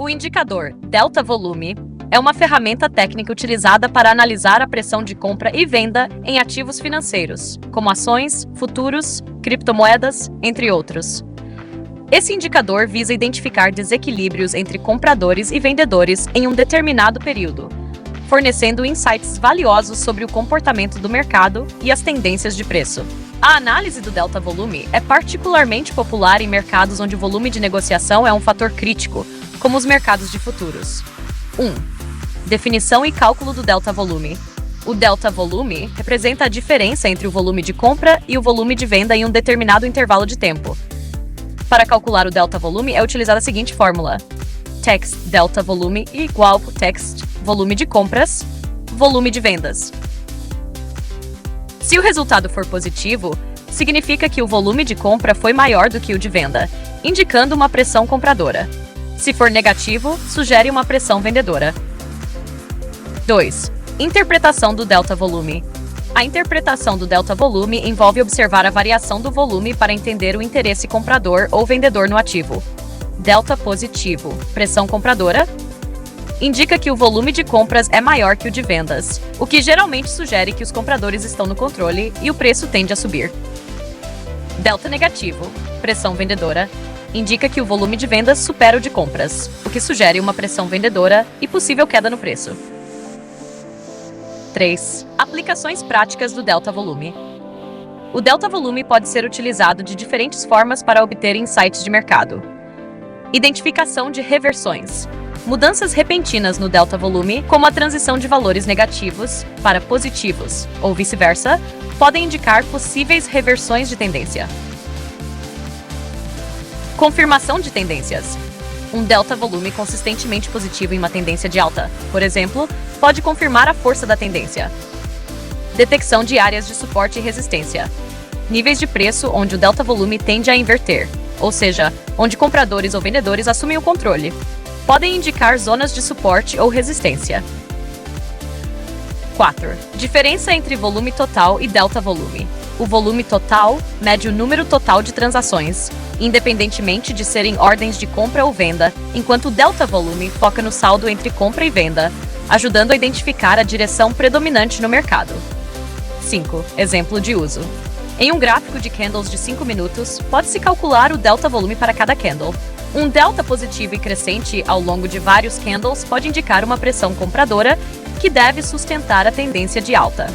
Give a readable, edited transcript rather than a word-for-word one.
O indicador delta volume é uma ferramenta técnica utilizada para analisar a pressão de compra e venda em ativos financeiros, como ações, futuros, criptomoedas, entre outros. Esse indicador visa identificar desequilíbrios entre compradores e vendedores em um determinado período, fornecendo insights valiosos sobre o comportamento do mercado e as tendências de preço. A análise do delta volume é particularmente popular em mercados onde o volume de negociação é um fator crítico, como os mercados de futuros. 1. Definição e cálculo do delta volume. O delta volume representa a diferença entre o volume de compra e o volume de venda em um determinado intervalo de tempo. Para calcular o delta volume é utilizada a seguinte fórmula: text delta volume igual text volume de compras, volume de vendas. Se o resultado for positivo, significa que o volume de compra foi maior do que o de venda, indicando uma pressão compradora. Se for negativo, sugere uma pressão vendedora. 2. Interpretação do delta volume. A interpretação do delta volume envolve observar a variação do volume para entender o interesse comprador ou vendedor no ativo. Delta positivo, pressão compradora, indica que o volume de compras é maior que o de vendas, o que geralmente sugere que os compradores estão no controle e o preço tende a subir. Delta negativo, pressão vendedora, indica que o volume de vendas supera o de compras, o que sugere uma pressão vendedora e possível queda no preço. 3. Aplicações práticas do delta volume. O delta volume pode ser utilizado de diferentes formas para obter insights de mercado. Identificação de reversões. Mudanças repentinas no delta volume, como a transição de valores negativos para positivos, ou vice-versa, podem indicar possíveis reversões de tendência. Confirmação de tendências. Um delta volume consistentemente positivo em uma tendência de alta, por exemplo, pode confirmar a força da tendência. Detecção de áreas de suporte e resistência. Níveis de preço onde o delta volume tende a inverter, ou seja, onde compradores ou vendedores assumem o controle. Podem indicar zonas de suporte ou resistência. 4. Diferença entre volume total e delta volume. O volume total mede o número total de transações, independentemente de serem ordens de compra ou venda, enquanto o delta volume foca no saldo entre compra e venda, ajudando a identificar a direção predominante no mercado. 5. Exemplo de uso. Em um gráfico de candles de 5 minutos, pode-se calcular o delta volume para cada candle. Um delta positivo e crescente ao longo de vários candles pode indicar uma pressão compradora que deve sustentar a tendência de alta.